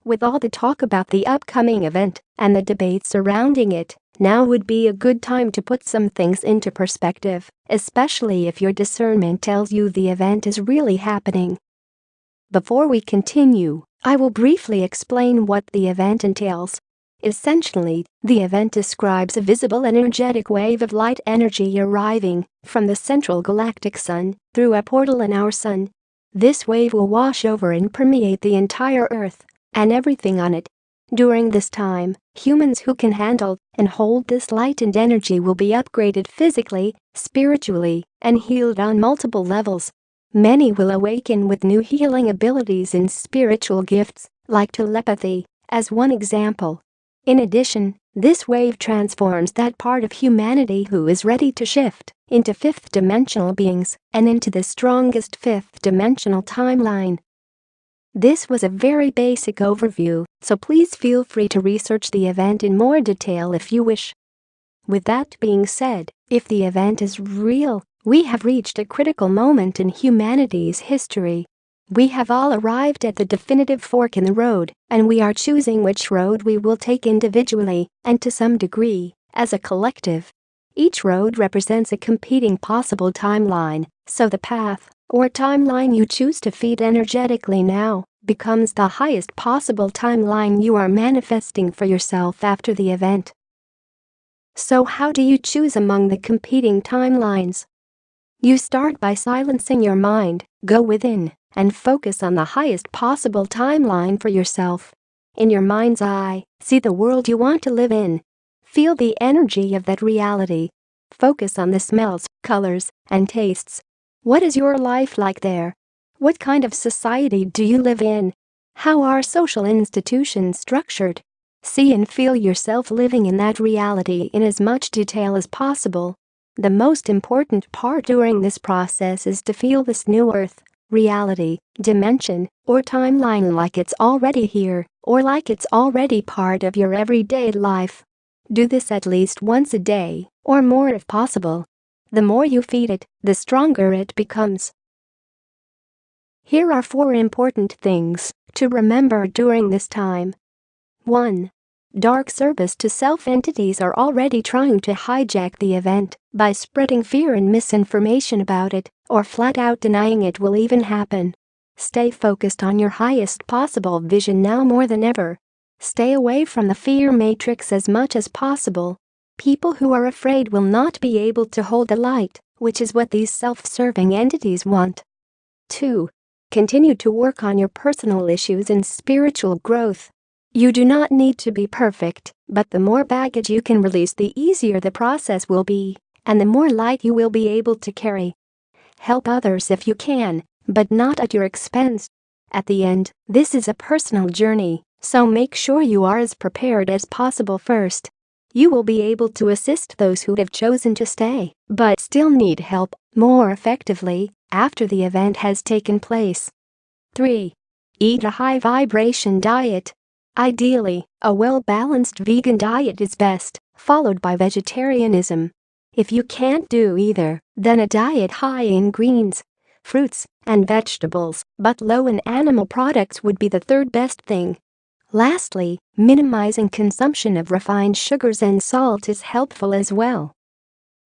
With all the talk about the upcoming event and the debate surrounding it, now would be a good time to put some things into perspective, especially if your discernment tells you the event is really happening. Before we continue, I will briefly explain what the event entails. Essentially, the event describes a visible energetic wave of light energy arriving from the central galactic sun through a portal in our sun. This wave will wash over and permeate the entire Earth and everything on it. During this time, humans who can handle and hold this light and energy will be upgraded physically, spiritually, and healed on multiple levels. Many will awaken with new healing abilities and spiritual gifts, like telepathy, as one example. In addition, this wave transforms that part of humanity who is ready to shift into fifth-dimensional beings and into the strongest fifth-dimensional timeline. This was a very basic overview, so please feel free to research the event in more detail if you wish. With that being said, if the event is real, we have reached a critical moment in humanity's history. We have all arrived at the definitive fork in the road, and we are choosing which road we will take individually and to some degree, as a collective. Each road represents a competing possible timeline, so the path or timeline you choose to feed energetically now becomes the highest possible timeline you are manifesting for yourself after the event. So how do you choose among the competing timelines? You start by silencing your mind, go within, and focus on the highest possible timeline for yourself. In your mind's eye, see the world you want to live in. Feel the energy of that reality. Focus on the smells, colors, and tastes. What is your life like there? What kind of society do you live in? How are social institutions structured? See and feel yourself living in that reality in as much detail as possible. The most important part during this process is to feel this new earth, reality, dimension, or timeline like it's already here, or like it's already part of your everyday life. Do this at least once a day, or more if possible. The more you feed it, the stronger it becomes. Here are 4 important things to remember during this time. 1. Dark service to self entities are already trying to hijack the event by spreading fear and misinformation about it, or flat out denying it will even happen. Stay focused on your highest possible vision now more than ever. Stay away from the fear matrix as much as possible. People who are afraid will not be able to hold the light, which is what these self-serving entities want. 2. Continue to work on your personal issues and spiritual growth. You do not need to be perfect, but the more baggage you can release, the easier the process will be, and the more light you will be able to carry. Help others if you can, but not at your expense. At the end, this is a personal journey, so make sure you are as prepared as possible first. You will be able to assist those who have chosen to stay, but still need help, more effectively, after the event has taken place. 3. Eat a high-vibration diet. Ideally, a well-balanced vegan diet is best, followed by vegetarianism. If you can't do either, then a diet high in greens, fruits, and vegetables, but low in animal products would be the third best thing. Lastly, minimizing consumption of refined sugars and salt is helpful as well.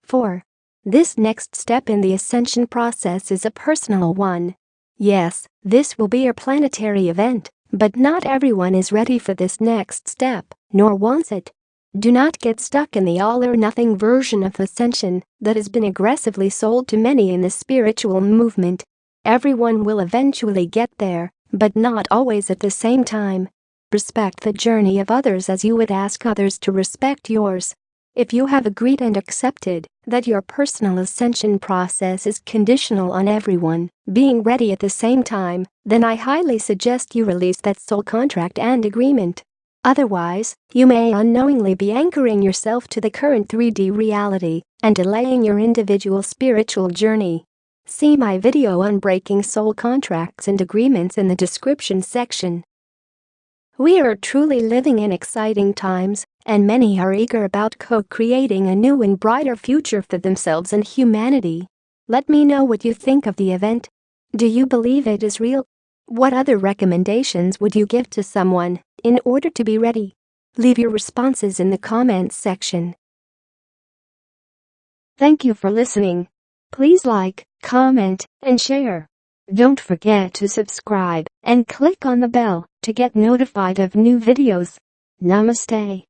4. This next step in the ascension process is a personal one. Yes, this will be a planetary event, but not everyone is ready for this next step, nor wants it. Do not get stuck in the all-or-nothing version of ascension that has been aggressively sold to many in the spiritual movement. Everyone will eventually get there, but not always at the same time. Respect the journey of others as you would ask others to respect yours. If you have agreed and accepted that your personal ascension process is conditional on everyone being ready at the same time, then I highly suggest you release that soul contract and agreement. Otherwise, you may unknowingly be anchoring yourself to the current 3D reality and delaying your individual spiritual journey. See my video on breaking soul contracts and agreements in the description section. We are truly living in exciting times, and many are eager about co-creating a new and brighter future for themselves and humanity. Let me know what you think of the event. Do you believe it is real? What other recommendations would you give to someone in order to be ready. Leave your responses in the comments section. Thank you for listening. Please like, comment, and share. Don't forget to subscribe and click on the bell to get notified of new videos. Namaste.